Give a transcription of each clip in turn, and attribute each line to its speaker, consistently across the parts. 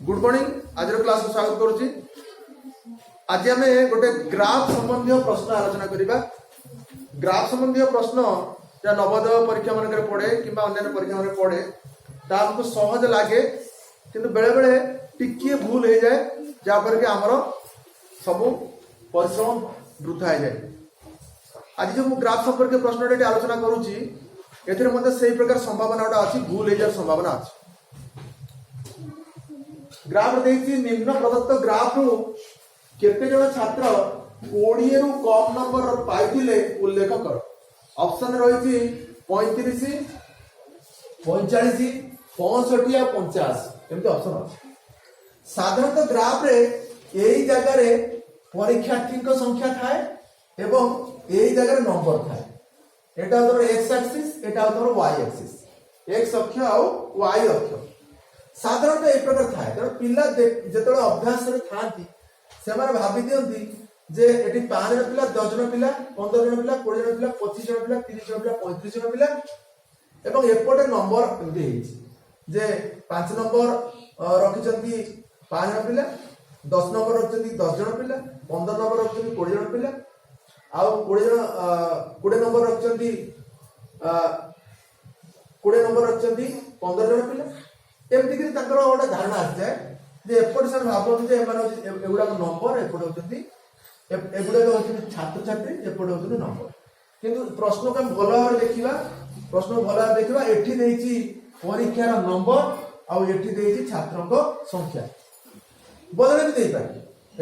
Speaker 1: Good morning आज class को स्वागत करुच्ची। आज आम गोटे ग्राफ संबंधी प्रश्न आलोचना करवा। ग्राफ संबंधी प्रश्न जहाँ नवोदय परीक्षा मान पड़े कि अन्य परीक्षा मान पड़े हमको सहज लगे किंतु बेले बेले टिके भूल हो जाए जहाँपर कि आमर सब परिश्रम वृथा हो जाए। आज जो ग्राफ संपर्क प्रश्न आलोचना करुच्ची ए प्रकार संभावना गोटा अच्छी भूल हो जाए संभावना अच्छी। ग्राफ देखिए निम्न प्रदत्त ग्राफ रु केते जन छात्र 20 रु कम नंबर पाइथिले उल्लेख कर। ऑप्शन रही 35 45 65 या 50 एमती ऑप्शन अछि। साधारणतः ग्राफ रे एई जगह रे परीक्षार्थी संख्या थाए एवं एई जगह रे नंबर थाए। एटा तोर x एक्सिस एटा तोर y एक्सिस, x अक्ष और y अक्ष साधारणतः एक प्रकार थाए। तेणु पिला जिते अभ्यास थाती से भावी दिखती जे एटी 5 जन पिला 10 जन पिला 15 जन पिला 20 जन पिला 25 जन पिला 30 जन पिला 35 जन पिला एवं एपटे नंबर एमती जे 5 नंबर रखिछंती 5 जन पिला, 10 नंबर रखिछंती 10 जन पिला, 15 नंबर रखिछंती 20 जन पिला आउ 20 नंबर रखिछंती 20 नंबर रखिछंती 15 जन पिला। एमती गोटे धारणा आसी जाए जे एपटे से भावती जे एगुड़ा नंबर एपटे होती एगुड़ा होती छात्र छात्री एपटे होती नंबर। किंतु प्रश्न को भल भाव देखा प्रश्न भल भाव देखा एटी परीक्षार नंबर आठी छात्रों संख्या बदल भी पारे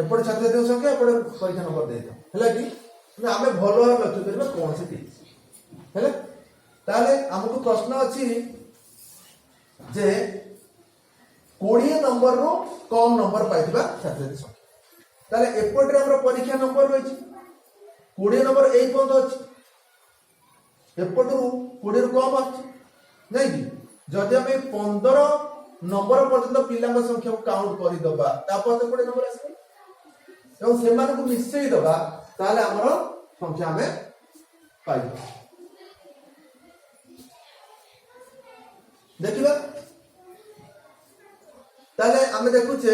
Speaker 1: एपटे छात्र छात्री संख्या एपटे परीक्षा नंबर दे कि आम भल भाव लक्ष्य करवा कौन से ताले आमको प्रश्न अच्छी जे 20 नंबर रो कम नंबर पाइथिबा छात्र छात्री संख्या ताले एपटे हमर परीक्षा नंबर रही 20 नंबर एई पॉइंट अछि एपटू 20 रो कम अछि नहीं कि जदि हम 15 नंबर पर्यंत पिलांग संख्या को काउंट करि दबा तापर तो 20 नंबर आसी एवं से मान को मिसई दबा ताले हमर संख्या में पाइबा। देखिबा ताले आमे देखुचे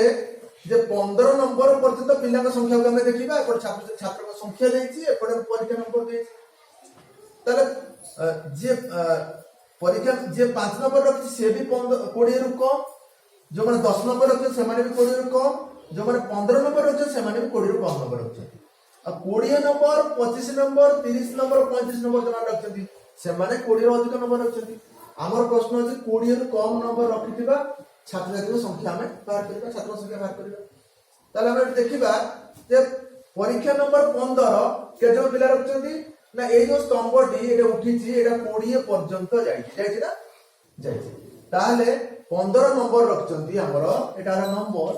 Speaker 1: जे 15 नंबर पर्यंत पिलांग संख्या को आमे देखिबा एपट छात्र छात्र संख्या देछि एपट परीक्षा नंबर देछि ताले जे परीक्षा जे 5 नंबर रखि से भी 20 रु कम जो माने 10 नंबर रखि से माने भी 20 रु कम जो माने 15 नंबर रखि से माने भी 20 रु कम नंबर रखि आ 20 नंबर 25 नंबर 30 नंबर 35 नंबर जो माने रखि से माने 20 रु अधिक नंबर रखि। हमर प्रश्न अछि 20 रु कम नंबर रखिथिबा छात्र छात्री संख्या में बाहर करबा छात्र संख्या बाहर करबा ताले हम देखिबा जे परीक्षा नंबर 15 के जो पिला रखछंती ना ए जो स्तंभटी एटा उठिछि एटा 20 पर्यंत जाइछि ना जाइछि ताले 15 नंबर रखछंती हमर एटार नंबर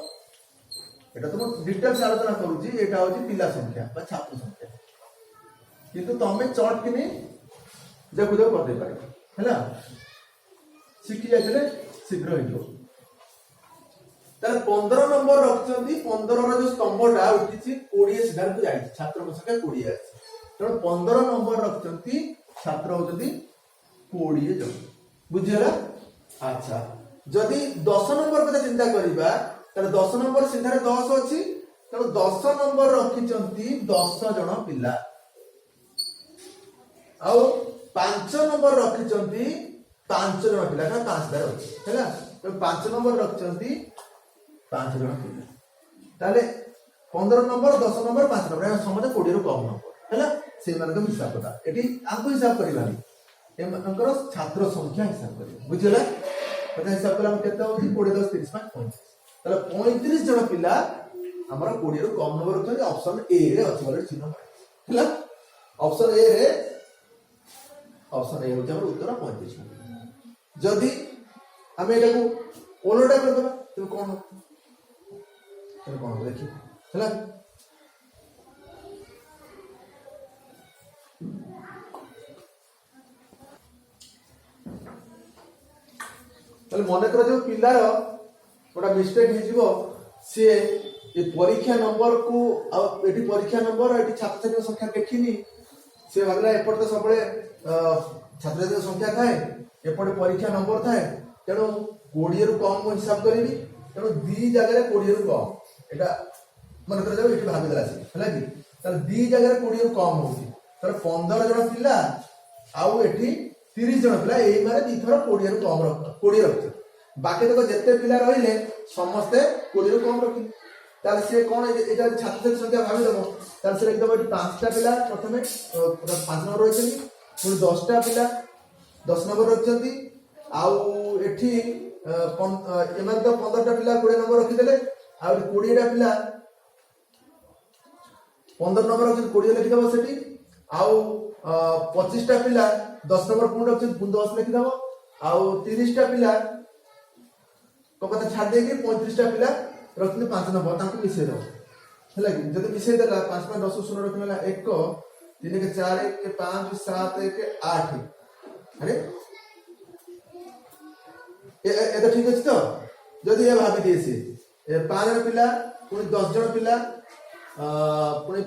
Speaker 1: एटा तो डिटेल्स आलोचना करूछि एटा होछि पिला संख्या बा छात्र संख्या किंतु तमे चट किनी देखु देखु कर दे पारे हैला शिखि जाइले शीघ्र हेजो ताले 15 नंबर रखछंती 15 रो जो स्तंभटा उठिछि 20 सीधा को जाइछि छात्र संख्या 20 अछि तेणु 15 नंबर रखछंती छात्र होती 20 जन बुझिला। अच्छा जदि 10 नंबर कथा चिंता करिबा ताले 10 नंबर सीधा 10 अछि तेणु 10 नंबर रखिछंती 10 जन पिला आउ 5 नंबर रखिछंती 5 जन पिला ना 5 दार अछि हैला तो 5 नंबर रखिछंती 5 जन पिला ताले 15 नंबर 10 नंबर 5 नंबर समझ 20 रु कम नंबर हैला से मान के हिसाब करता एटी आंको हिसाब करबानी ए मानकर छात्र संख्या हिसाब करबा बुझिला पता हिसाब करला केते होची 20 10 30 35 ताले 35 जन पिला हमरा 20 रु कम नंबर रखते ऑप्शन ए रे अछि बोले चिन्ह हैला ऑप्शन ए रे ऑप्शन ए होची हमर उत्तर 35। जदि हम एटा को ओलोटा कर दबा तो कोन देखि हैला मन कर जो पिलार गोटा मिस्टेक हो सी ए परीक्षा नंबर को एटी परीक्षा नंबर एटी छात्र छात्री संख्या देखिनी से भागला एपट तो सब छात्र छात्री संख्या थाए एपटे परीक्षा नंबर थाए तेणु 20 रु कम हिसाब करी तेणु दी जगह 20 रु कम एटा मन कर जाओ एठी भाबी देला से हला कि ताले दी जगह 20 रु कम होउची तर 15 जण पिला आउ एठी 30 जण पिला एई मारे दी थर 20 रु कम 20 रखछ बाकी देखो जत्ते पिला रहिले समस्ते 20 रु कम रखि ताले से कोन एटा छात्र संख्या भाबी देबो ताले से एकदम एठी 5टा पिला प्रथमे 5 नंबर रहिसनी पुनी 10टा पिला 10 नंबर रखछंती आउ एठी एमान तो 15टा पिला 20 नंबर रखि देले आ 20टा पिला 15 नंबर रखछन 20 लिखि देबो सेठी आउ 25टा पिला 10 नंबर पुनी रखछन पुनी 10 लिखि देबो आउ 30टा पिला को कथा छाड़ दे के 35टा पिला रखने 5 नंबर ताको मिसे दो हैला कि जदि मिसे देला 5 5 10 0 रखनेला 1 3 के 4 1 के 5 7 1 के 8 अरे ए तो ठीक अछि तो जदि ये भाबी देसी ए 5 जण पिला पुनी 10 जण पिला पुनी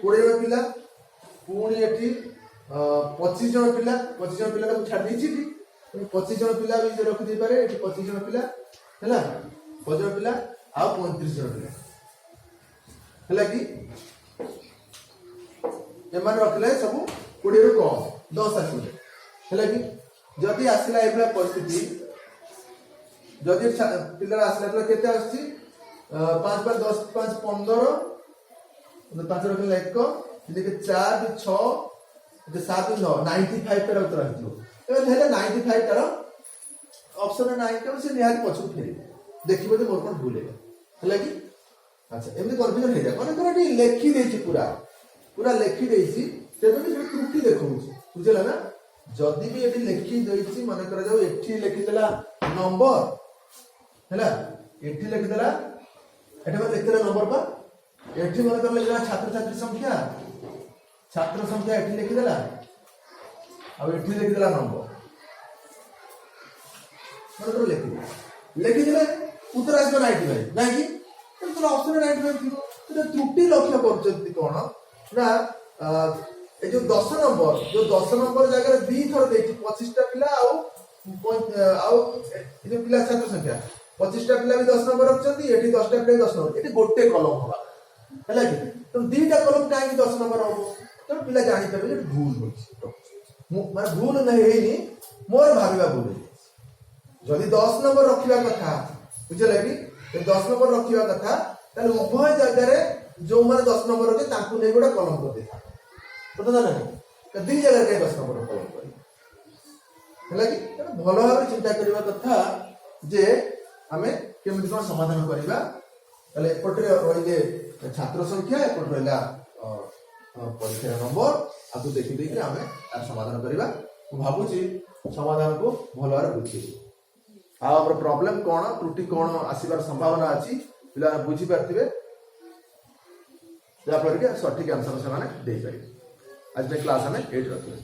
Speaker 1: 20 जण पिला पुनी एठी 25 जण पिला को छाड़ देछि कि 25 जण पिला भी रखि दे पारे एठी 25 जण पिला हैला 25 जण पिला आ 35 जण पिला हैला कि एमान रखले सब 20 रु कम 10 आसिले हैला कि जदि आसिला एबला परिस्थिति जदि पिला आसिला तो केते आछि 5 5 10 5 15 5 रखले 1 3 4 6 7 9 95 पर उत्तर आछियो ए हेले 95 तार ऑप्शन 9 के से निहार पछु फेरी देखिबो जे मोर कोन भूल है कि अच्छा एमनी कन्फ्यूजन हे जा कोन कोन लेखि देछि पूरा लेखि देछि तेबे भी त्रुटि देखौछि बुझला ना जदि भी एठी लेखि देछि मन कर जाऊ एठी लेखि देला नंबर हैला एठी लेखि देला एठी में लिख देला नंबर पर एठी मन कर लेला छात्र संख्या एठी लिखि देला आ एठी लिखि देला नंबर मन कर लिखि देले उत्तर आसबो 95 नाही कि तो ऑप्शन 95 थिबो तो त्रुटि लक्ष्य करछथि कोन ना ए जो 10 नंबर जगह दी थर देछि 25 टा पिला आउ ए जो पिला छात्र संख्या 25 टा पिला भी 10 नंबर रखछथि एठी 10 टा पिला 10 नंबर एठी गोटे कलम होबा हैला कि तो दीटा कलम काहे 10 नंबर होबो तो पिला जानि परबे जे भूल होछि माने भूल नै हेनी मोर भाबिबा भूल जदि 10 नंबर रखिबा कथा बुझले कि 10 नंबर रखिबा कथा ताले उभय जगह रे जो माने 10 नंबर रखे ताकू नै गोटा कलम कर देता पता ना तो दी जगह के 10 नंबर कलम करी हैला कि भलो भाबे चिंता करबा कथा जे हमें केमिति कोन समाधान करबा ताले एपटरे रहिले छात्र संख्या एपट रहला परीक्षा नंबर आ तो देखि देखि हमें तार समाधान करबा मु भाबुची समाधान को भलो भाबे बुझी आ हमर प्रॉब्लम कोन त्रुटि कोन आसीबार संभावना अछि पिला बुझी पारथिबे जा पर के सठिक आंसर से माने दे पारिबे आज क्लास हमें 8 रखिए।